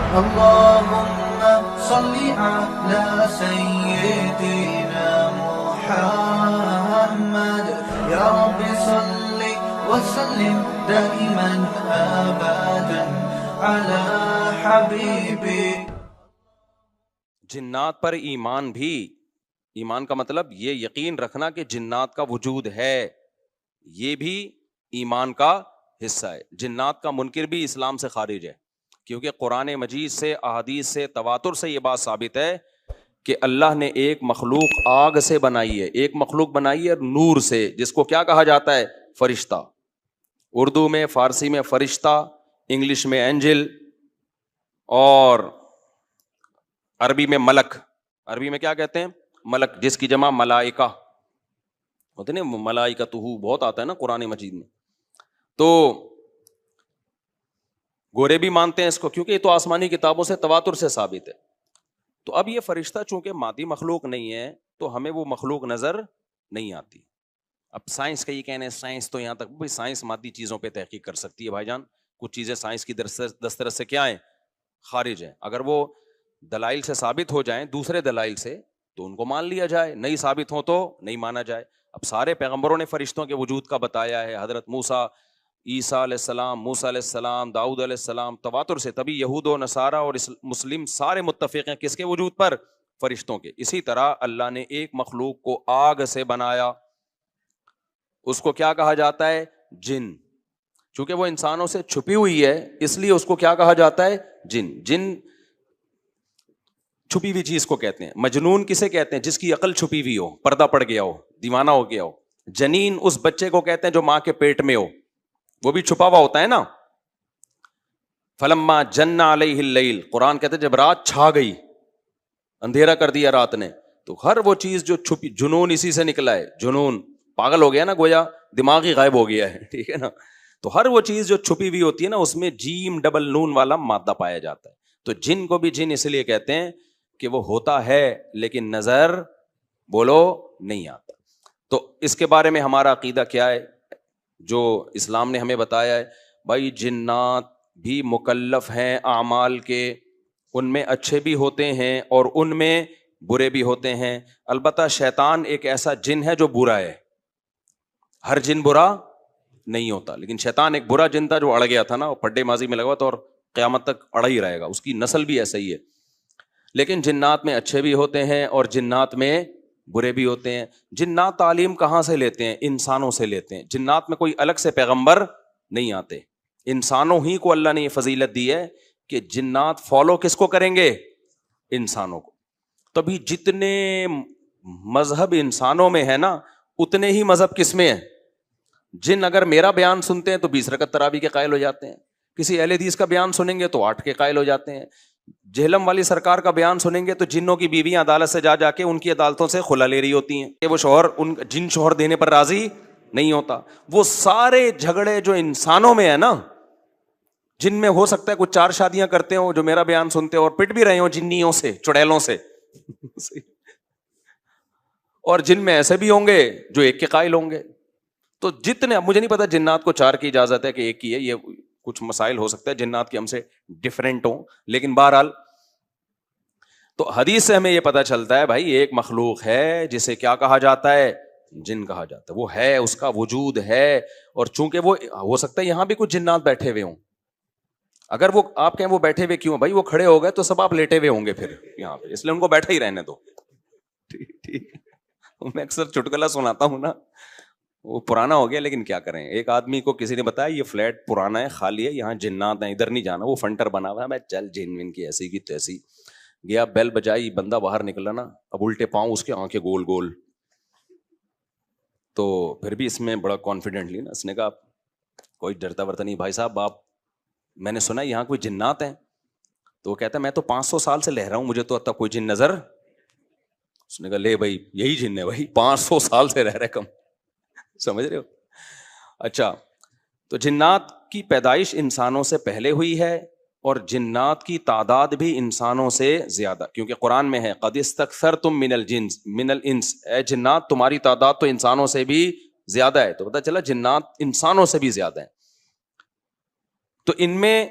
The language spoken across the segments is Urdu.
اللهم صل على سيدنا محمد يا رب صل وسلم دائما ابدا على حبيبك. جنات پر ایمان بھی، ایمان کا مطلب یہ یقین رکھنا کہ جنات کا وجود ہے، یہ بھی ایمان کا حصہ ہے. جنات کا منکر بھی اسلام سے خارج ہے، کیونکہ قرآن مجید سے، احادیث سے، تواتر سے یہ بات ثابت ہے کہ اللہ نے ایک مخلوق آگ سے بنائی ہے، ایک مخلوق بنائی ہے نور سے، جس کو کیا کہا جاتا ہے؟ فرشتہ. اردو میں، فارسی میں فرشتہ، انگلش میں اینجل، اور عربی میں ملک. عربی میں کیا کہتے ہیں؟ ملک، جس کی جمع ملائکہ ہوتے نا، ملائکتہ بہت آتا ہے نا قرآن مجید میں. تو گورے بھی مانتے ہیں اس کو، کیونکہ یہ تو آسمانی کتابوں سے تواتر سے ثابت ہے. تو اب یہ فرشتہ چونکہ مادی مخلوق نہیں ہے تو ہمیں وہ مخلوق نظر نہیں آتی. اب سائنس کا یہ کہنا ہے، سائنس تو یہاں تک بھائی سائنس مادی چیزوں پہ تحقیق کر سکتی ہے بھائی جان، کچھ چیزیں سائنس کی دسترس سے کیا ہیں؟ خارج ہیں. اگر وہ دلائل سے ثابت ہو جائیں، دوسرے دلائل سے، تو ان کو مان لیا جائے، نہیں ثابت ہو تو نہیں مانا جائے. اب سارے پیغمبروں نے فرشتوں کے وجود کا بتایا ہے، حضرت موسیٰ، عیسیٰ علیہ السلام، موسیٰ علیہ السلام، داؤد علیہ السلام، تواتر سے. تبھی یہود و نصارہ اور مسلم سارے متفق ہیں کس کے وجود پر؟ فرشتوں کے. اسی طرح اللہ نے ایک مخلوق کو آگ سے بنایا، اس کو کیا کہا جاتا ہے؟ جن. چونکہ وہ انسانوں سے چھپی ہوئی ہے اس لیے اس کو کیا کہا جاتا ہے؟ جن. جن چھپی ہوئی چیز کو کہتے ہیں. مجنون کسے کہتے ہیں؟ جس کی عقل چھپی ہوئی ہو، پردہ پڑ گیا ہو، دیوانہ ہو گیا ہو. جنین اس بچے کو کہتے ہیں جو ماں کے پیٹ میں ہو، وہ بھی چھپا ہوا ہوتا ہے نا. فلما جن علیہ اللیل، قرآن کہتے ہیں جب رات چھا گئی، اندھیرا کر دیا رات نے، تو ہر وہ چیز جو چھپی، جنون اسی سے نکلا ہے. جنون پاگل ہو گیا نا، گویا دماغ ہی غائب ہو گیا ہے، ٹھیک ہے نا. تو ہر وہ چیز جو چھپی ہوئی ہوتی ہے نا، اس میں جیم ڈبل نون والا مادہ پایا جاتا ہے. تو جن کو بھی جن اس لیے کہتے ہیں کہ وہ ہوتا ہے لیکن نظر بولو نہیں آتا. تو اس کے بارے میں ہمارا عقیدہ کیا ہے جو اسلام نے ہمیں بتایا ہے؟ بھائی جنات بھی مکلف ہیں اعمال کے، ان میں اچھے بھی ہوتے ہیں اور ان میں برے بھی ہوتے ہیں. البتہ شیطان ایک ایسا جن ہے جو برا ہے. ہر جن برا نہیں ہوتا، لیکن شیطان ایک برا جن تھا جو اڑ گیا تھا نا، وہ پڈے ماضی میں لگا تھا اور قیامت تک اڑا ہی رہے گا. اس کی نسل بھی ایسا ہی ہے. لیکن جنات میں اچھے بھی ہوتے ہیں اور جنات میں برے بھی ہوتے ہیں. جنات تعلیم کہاں سے لیتے ہیں؟ انسانوں سے لیتے ہیں. جنات میں کوئی الگ سے پیغمبر نہیں آتے، انسانوں ہی کو اللہ نے یہ فضیلت دی ہے کہ جنات فالو کس کو کریں گے؟ انسانوں کو. تبھی جتنے مذہب انسانوں میں ہے نا، اتنے ہی مذہب کس میں ہے؟ جن اگر میرا بیان سنتے ہیں تو 20 رکعت تراویح کے قائل ہو جاتے ہیں، کسی اہل حدیث کا بیان سنیں گے تو 8 کے قائل ہو جاتے ہیں. جہلم والی سرکار کا بیان سنیں گے تو جنوں کی بیویاں عدالت سے جا کے ان کی عدالتوں سے خلا لے رہی ہوتی ہیں کہ وہ شوہر جن شوہر دینے پر راضی نہیں ہوتا. وہ سارے جھگڑے جو انسانوں میں ہے نا، جن میں ہو سکتا ہے کچھ 4 شادیاں کرتے ہوں جو میرا بیان سنتے ہو اور پٹ بھی رہے ہوں جنیوں سے، چڑیلوں سے اور جن میں ایسے بھی ہوں گے جو 1 کے قائل ہوں گے. تو جتنے، اب مجھے نہیں پتا جنات کو 4 کی اجازت ہے کہ 1 کی ہے، یہ کچھ مسائل ہو سکتا ہے جنات کی ہم سے ڈفرینٹ ہوں، لیکن بہرحال تو حدیث سے ہمیں یہ پتا چلتا ہے بھائی ایک مخلوق ہے جسے کیا کہا جاتا ہے؟ جن کہا جاتا ہے. وہ ہے، اس کا وجود ہے. اور چونکہ وہ ہو سکتا ہے یہاں بھی کچھ جنات بیٹھے ہوئے ہوں. اگر وہ آپ کہیں وہ بیٹھے ہوئے کیوں بھائی؟ وہ کھڑے ہو گئے تو سب آپ لیٹے ہوئے ہوں گے پھر یہاں پہ، اس لیے ان کو بیٹھے ہی رہنے دو. ٹھیک. میں اکثر چٹکلا سناتا ہوں نا، وہ پرانا ہو گیا لیکن کیا کریں. ایک آدمی کو کسی نے بتایا یہ فلیٹ پرانا ہے، خالی ہے، یہاں جنات ہیں، ادھر نہیں جانا. وہ فنٹر بنا ہوا ہے. میں چل جن ون کی ایسی کی تیسی گیا، بیل بجائی، بندہ باہر نکلا نا، اب الٹے پاؤں اس کے آنکھیں گول گول. تو پھر بھی اس میں بڑا کانفیڈنٹلی نا اس نے کہا کوئی ڈرتا ورتا نہیں بھائی صاحب، آپ میں نے سنا یہاں کوئی جنات ہیں. تو وہ کہتا ہے میں تو 500 سال سے لہ رہا ہوں، مجھے تو اب تک کوئی جن نظر. اس نے کہا لے بھائی یہی جن ہے بھائی، 500 سال سے رہ رہے کم، سمجھ رہے ہو. اچھا، تو جنات کی پیدائش انسانوں سے پہلے ہوئی ہے اور جنات کی تعداد بھی انسانوں سے زیادہ، کیونکہ قرآن میں ہے قد استکثرتم من الانس، اے جنات تمہاری تعداد تو انسانوں سے بھی زیادہ ہے. تو پتہ چلا جنات انسانوں سے بھی زیادہ ہیں. تو ان میں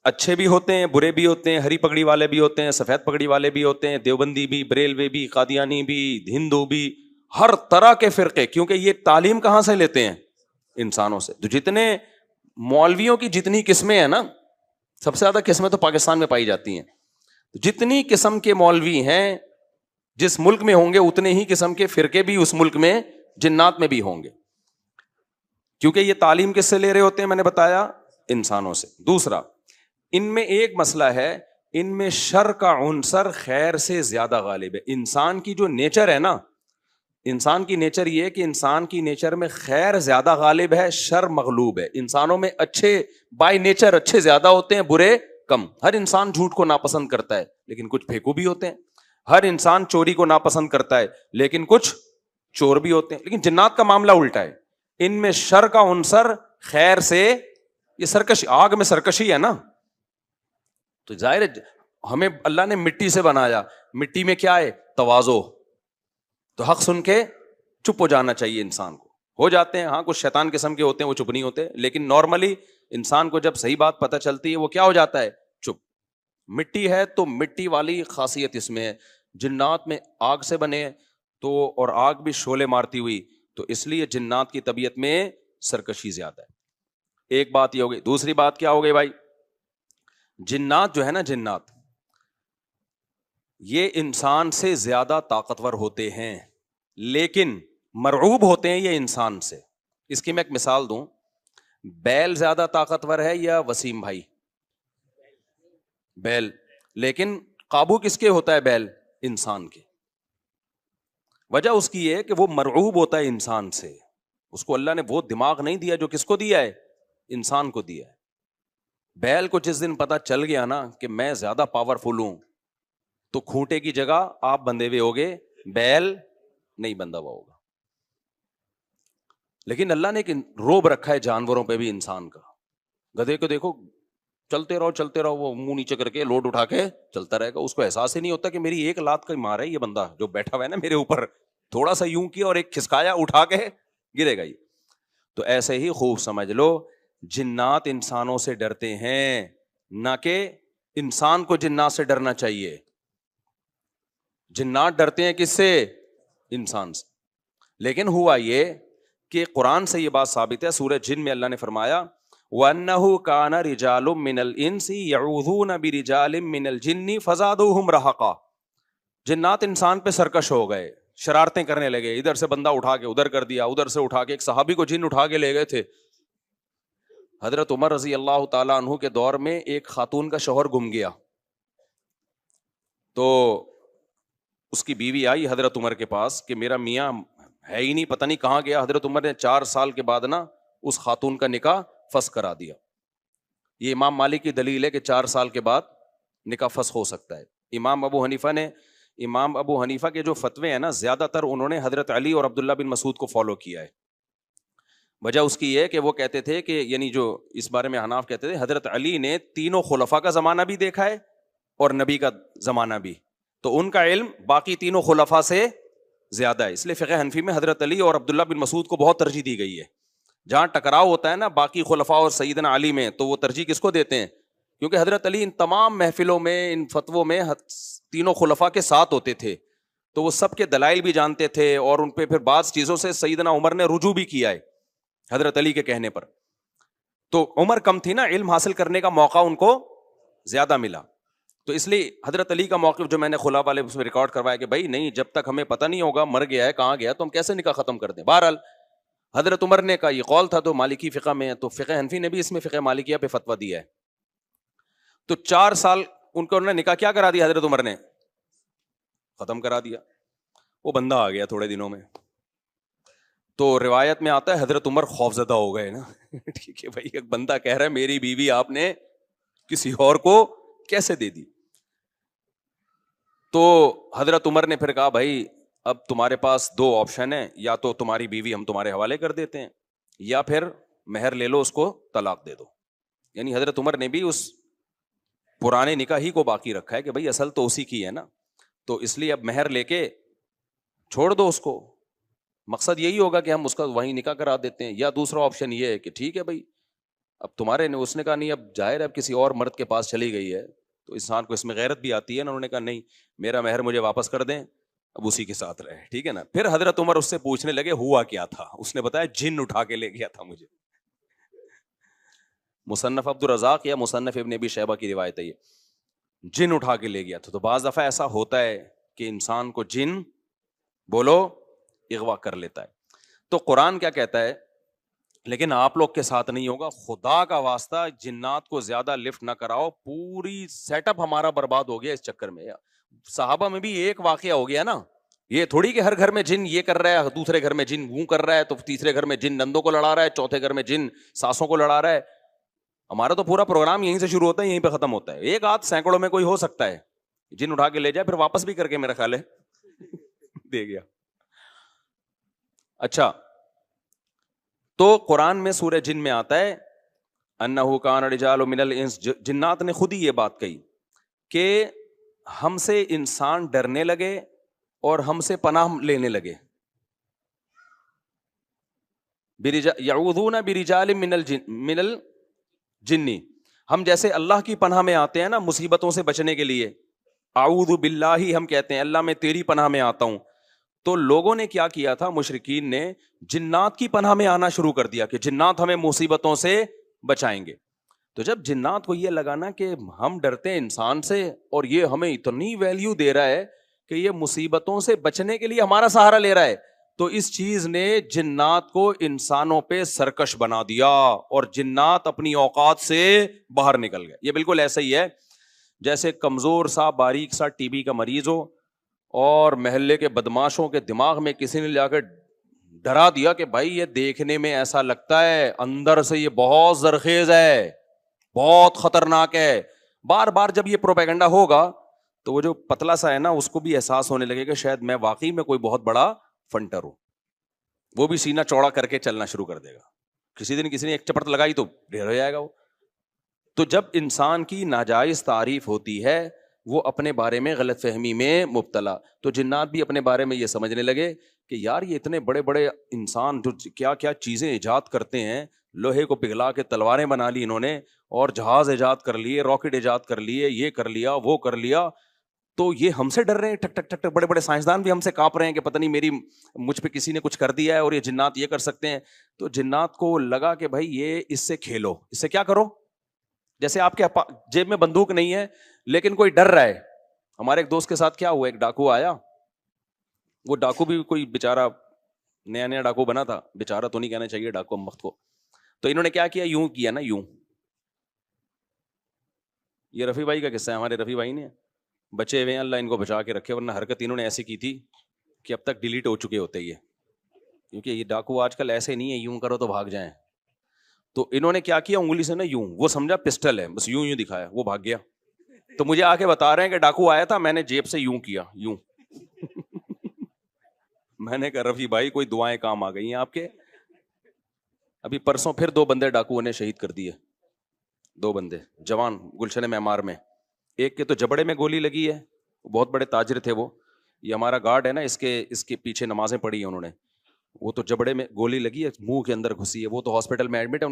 اچھے بھی ہوتے ہیں، برے بھی ہوتے ہیں، ہری پگڑی والے بھی ہوتے ہیں، سفید پگڑی والے بھی ہوتے ہیں، دیوبندی بھی، بریلوی بھی، قادیانی بھی، ہندو بھی، ہر طرح کے فرقے. کیونکہ یہ تعلیم کہاں سے لیتے ہیں؟ انسانوں سے. تو جتنے مولویوں کی جتنی قسمیں ہیں نا، سب سے زیادہ قسمیں تو پاکستان میں پائی جاتی ہیں. جتنی قسم کے مولوی ہیں جس ملک میں ہوں گے، اتنے ہی قسم کے فرقے بھی اس ملک میں جنات میں بھی ہوں گے. کیونکہ یہ تعلیم کس سے لے رہے ہوتے ہیں؟ میں نے بتایا انسانوں سے. دوسرا، ان میں ایک مسئلہ ہے، ان میں شر کا عنصر خیر سے زیادہ غالب ہے. انسان کی جو نیچر ہے نا، انسان کی نیچر یہ ہے کہ انسان کی نیچر میں خیر زیادہ غالب ہے، شر مغلوب ہے. انسانوں میں اچھے بائی نیچر اچھے زیادہ ہوتے ہیں، برے کم. ہر انسان جھوٹ کو ناپسند کرتا ہے لیکن کچھ پھیکو بھی ہوتے ہیں. ہر انسان چوری کو ناپسند کرتا ہے لیکن کچھ چور بھی ہوتے ہیں. لیکن جنات کا معاملہ الٹا ہے، ان میں شر کا عنصر خیر سے، یہ سرکشی، آگ میں سرکشی ہے نا. تو ظاہر ہے ہمیں اللہ نے مٹی سے بنایا، مٹی میں کیا ہے؟ تواضع. تو حق سن کے چپ ہو جانا چاہیے انسان کو. ہو جاتے ہیں ہاں، کچھ شیطان قسم کے ہوتے ہیں وہ چپ نہیں ہوتے، لیکن نارملی انسان کو جب صحیح بات پتہ چلتی ہے وہ کیا ہو جاتا ہے؟ چپ. مٹی ہے تو مٹی والی خاصیت اس میں ہے. جنات میں آگ سے بنے تو، اور آگ بھی شعلے مارتی ہوئی، تو اس لیے جنات کی طبیعت میں سرکشی زیادہ ہے. ایک بات یہ ہو گئی. دوسری بات کیا ہو گئی بھائی؟ جنات جو ہے نا، جنات یہ انسان سے زیادہ طاقتور ہوتے ہیں لیکن مرعوب ہوتے ہیں یہ انسان سے. اس کی میں ایک مثال دوں. بیل زیادہ طاقتور ہے یا وسیم بھائی؟ بیل. لیکن قابو کس کے ہوتا ہے بیل؟ انسان کے. وجہ اس کی یہ ہے کہ وہ مرعوب ہوتا ہے انسان سے. اس کو اللہ نے وہ دماغ نہیں دیا جو کس کو دیا ہے؟ انسان کو دیا ہے. بیل کو جس دن پتا چل گیا نا کہ میں زیادہ پاورفل ہوں، تو کھوٹے کی جگہ آپ بندھے ہوئے ہوگے، بیل نہیں بندھا ہوا ہوگا. لیکن اللہ نے ایک روب رکھا ہے جانوروں پہ بھی انسان کا. گدھے کو دیکھو، چلتے رہو، وہ منہ نیچے کر کے لوڈ اٹھا کے چلتا رہے گا. اس کو احساس ہی نہیں ہوتا کہ میری ایک لات کا مار ہے یہ بندہ جو بیٹھا ہوا ہے نا میرے اوپر، تھوڑا سا یوں کیا اور ایک کھسکایا، اٹھا کے گرے گا. تو ایسے ہی خوب سمجھ لو، جنات انسانوں سے ڈرتے ہیں، نہ کہ انسان کو جنات سے ڈرنا چاہیے. جنات ڈرتے ہیں کس سے؟ انسان سے. لیکن ہوا یہ کہ قرآن سے یہ بات ثابت ہے. سورہ جن میں اللہ نے فرمایا وَأَنَّهُ كَانَ رِجَالٌ مِّنَ الْإِنسِ يَعُوذُونَ بِرِجَالٍ مِّنَ الْجِنِّ فَزَادُوهُمْ رَهَقًا. جنات انسان پہ سرکش ہو گئے، شرارتیں کرنے لگے. ادھر سے بندہ اٹھا کے ادھر کر دیا، ادھر سے اٹھا کے. ایک صحابی کو جن اٹھا کے لے گئے تھے. حضرت عمر رضی اللہ تعالیٰ عنہ کے دور میں ایک خاتون کا شوہر گم گیا، تو اس کی بیوی آئی حضرت عمر کے پاس کہ میرا میاں ہے ہی نہیں، پتہ نہیں کہاں گیا. حضرت عمر نے 4 سال کے بعد نا اس خاتون کا نکاح فسخ کرا دیا. یہ امام مالک کی دلیل ہے کہ 4 سال کے بعد نکاح فسخ ہو سکتا ہے. امام ابو حنیفہ کے جو فتوے ہیں نا، زیادہ تر انہوں نے حضرت علی اور عبداللہ بن مسعود کو فالو کیا ہے. وجہ اس کی یہ کہ وہ کہتے تھے کہ، یعنی جو اس بارے میں حناف کہتے تھے، حضرت علی نے تینوں خلفاء کا زمانہ بھی دیکھا ہے اور نبی کا زمانہ بھی، تو ان کا علم باقی تینوں خلفاء سے زیادہ ہے. اس لیے فقہ حنفی میں حضرت علی اور عبداللہ بن مسعود کو بہت ترجیح دی گئی ہے. جہاں ٹکراؤ ہوتا ہے نا باقی خلفاء اور سیدنا علی میں، تو وہ ترجیح کس کو دیتے ہیں؟ کیونکہ حضرت علی ان تمام محفلوں میں، ان فتووں میں تینوں خلفاء کے ساتھ ہوتے تھے، تو وہ سب کے دلائل بھی جانتے تھے، اور ان پہ پھر بعض چیزوں سے سیدنا عمر نے رجوع بھی کیا ہے حضرت علی کے کہنے پر. تو عمر کم تھی نا، علم حاصل کرنے کا موقع ان کو زیادہ ملا. تو اس لیے حضرت علی کا موقف جو میں نے خلا والے اس میں ریکارڈ کروایا کہ بھائی نہیں، جب تک ہمیں پتہ نہیں ہوگا مر گیا ہے کہاں گیا تو ہم کیسے نکاح ختم کر دیں. بہرحال حضرت عمر نے کا یہ قول تھا، تو مالکی فقہ میں ہے، تو فقہ حنفی نے بھی اس میں فقہ مالکیہ پہ فتویٰ دیا ہے. تو 4 سال ان کو انہوں نے نکاح کیا کرا دیا، حضرت عمر نے ختم کرا دیا. وہ بندہ آ گیا تھوڑے دنوں میں، تو روایت میں آتا ہے حضرت عمر خوفزدہ ہو گئے نا ٹھیک ہے بھائی، ایک بندہ کہہ رہا ہے میری بیوی آپ نے کسی اور کو کیسے دے دی. تو حضرت عمر نے پھر کہا بھائی اب تمہارے پاس 2 آپشن ہیں، یا تو تمہاری بیوی ہم تمہارے حوالے کر دیتے ہیں، یا پھر مہر لے لو، اس کو طلاق دے دو. یعنی حضرت عمر نے بھی اس پرانے نکاح ہی کو باقی رکھا ہے کہ بھائی اصل تو اسی کی ہے نا، تو اس لیے اب مہر لے کے چھوڑ دو اس کو. مقصد یہی ہوگا کہ ہم اس کا وہیں نکاح کرا دیتے ہیں. یا دوسرا آپشن یہ ہے کہ ٹھیک ہے بھائی اب تمہارے نے اس نے کہا نہیں اب ظاہر ہے اب کسی اور مرد کے پاس چلی گئی ہے تو انسان کو اس میں غیرت بھی آتی ہے نا. انہوں نے کہا نہیں میرا مہر مجھے واپس کر دیں, اب اسی کے ساتھ رہے, ٹھیک ہے نا. پھر حضرت عمر اس سے پوچھنے لگے ہوا کیا تھا, اس نے بتایا جن اٹھا کے لے گیا تھا مجھے. مصنف عبد الرزاق یا مصنف ابن ابی شیبہ کی روایت ہے یہ, جن اٹھا کے لے گیا تھا. تو بعض دفعہ ایسا ہوتا ہے کہ انسان کو جن بولو اغوا کر لیتا ہے. تو قرآن کیا کہتا ہے, لیکن آپ لوگ کے ساتھ نہیں ہوگا, خدا کا واسطہ جنات کو زیادہ لفٹ نہ کراؤ, پوری سیٹ اپ ہمارا برباد ہو گیا اس چکر میں. صحابہ میں بھی ایک واقعہ ہو گیا نا, یہ تھوڑی کہ ہر گھر میں جن یہ کر رہا ہے, دوسرے گھر میں جن وہ کر رہا ہے, تو تیسرے گھر میں جن نندوں کو لڑا رہا ہے, چوتھے گھر میں جن ساسوں کو لڑا رہا ہے. ہمارا تو پورا پروگرام یہیں سے شروع ہوتا ہے یہیں پہ ختم ہوتا ہے. ایک آدھ سینکڑوں میں کوئی ہو سکتا ہے جن اٹھا کے لے جائے, پھر واپس بھی کر کے میرا خیال ہے دے گیا. اچھا تو قرآن میں سورہ جن میں آتا ہے انہ کان رجال من الانس, جنات نے خود ہی یہ بات کہی کہ ہم سے انسان ڈرنے لگے اور ہم سے پناہ لینے لگے. یعوذون برجال من الجن, ہم جیسے اللہ کی پناہ میں آتے ہیں نا مصیبتوں سے بچنے کے لیے, اعوذ باللہ ہم کہتے ہیں اللہ میں تیری پناہ میں آتا ہوں. تو لوگوں نے کیا کیا تھا, مشرکین نے جنات کی پناہ میں آنا شروع کر دیا کہ جنات ہمیں مصیبتوں سے بچائیں گے. تو جب جنات کو یہ لگانا کہ ہم ڈرتے ہیں انسان سے اور یہ ہمیں اتنی ویلیو دے رہا ہے کہ یہ مصیبتوں سے بچنے کے لیے ہمارا سہارا لے رہا ہے, تو اس چیز نے جنات کو انسانوں پہ سرکش بنا دیا اور جنات اپنی اوقات سے باہر نکل گئے. یہ بالکل ایسا ہی ہے جیسے کمزور سا باریک سا ٹی بی کا مریض ہو اور محلے کے بدماشوں کے دماغ میں کسی نے جا کے ڈرا دیا کہ بھائی یہ دیکھنے میں ایسا لگتا ہے, اندر سے یہ بہت زرخیز ہے, بہت خطرناک ہے. بار بار جب یہ پروپیگنڈا ہوگا تو وہ جو پتلا سا ہے نا اس کو بھی احساس ہونے لگے کہ شاید میں واقعی میں کوئی بہت بڑا فنٹر ہوں, وہ بھی سینہ چوڑا کر کے چلنا شروع کر دے گا. کسی دن کسی نے ایک چپٹ لگائی تو ڈھیر ہو جائے گا وہ. تو جب انسان کی ناجائز تعریف ہوتی ہے وہ اپنے بارے میں غلط فہمی میں مبتلا, تو جنات بھی اپنے بارے میں یہ سمجھنے لگے کہ یار یہ اتنے بڑے بڑے انسان جو کیا کیا چیزیں ایجاد کرتے ہیں, لوہے کو پگھلا کے تلواریں بنا لی انہوں نے, اور جہاز ایجاد کر لیے, راکٹ ایجاد کر لیے, یہ کر لیا وہ کر لیا, تو یہ ہم سے ڈر رہے ہیں, ٹک ٹک ٹک ٹک, بڑے بڑے سائنسدان بھی ہم سے کانپ رہے ہیں کہ پتہ نہیں مجھ پہ کسی نے کچھ کر دیا ہے اور یہ جنات یہ کر سکتے ہیں. تو جنات کو لگا کہ بھائی یہ اس سے کھیلو, اس سے کیا کرو, جیسے آپ کے جیب میں بندوق نہیں ہے لیکن کوئی ڈر رہا ہے. ہمارے ایک دوست کے ساتھ کیا ہوا, ایک ڈاکو آیا, وہ ڈاکو بھی کوئی بےچارا نیا نیا ڈاکو بنا تھا, بےچارا تو نہیں کہنا چاہیے ڈاکو ہم وقت کو. تو انہوں نے کیا کیا, یوں کیا نا, یوں, یہ رفیع بھائی کا قصہ ہے, ہمارے رفیع بھائی نے بچے ہوئے ہیں, اللہ ان کو بچا کے رکھے, ورنہ حرکت انہوں نے ایسی کی تھی کہ اب تک ڈیلیٹ ہو چکے ہوتے یہ, کیونکہ یہ ڈاکو آج کل ایسے نہیں ہے یوں کرو تو بھاگ جائیں. تو انہوں نے کیا کیا, انگلی سے نا یوں, وہ سمجھا پسٹل ہے, بس یوں یوں دکھایا, وہ بھاگ گیا. تو مجھے آ کے بتا رہے ہیں کہ ڈاکو آیا تھا, میں نے جیب سے یوں کیا, یوں. میں نے کہا رفیع بھائی کوئی دعائیں کام آ گئی ہیں آپ کے. ابھی پرسوں پھر 2 بندے ڈاکوؤں نے شہید کر دیے, 2 بندے جوان گلشن معمار میں. ایک کے تو جبڑے میں گولی لگی ہے, بہت بڑے تاجر تھے وہ, یہ ہمارا گارڈ ہے نا, اس کے پیچھے نمازیں پڑھی ہیں انہوں نے, وہ تو جبڑے میں گولی لگی ہے, منہ کے اندر گھسی ہے, وہ تو ہاسپٹل میں ایڈمٹ ہے.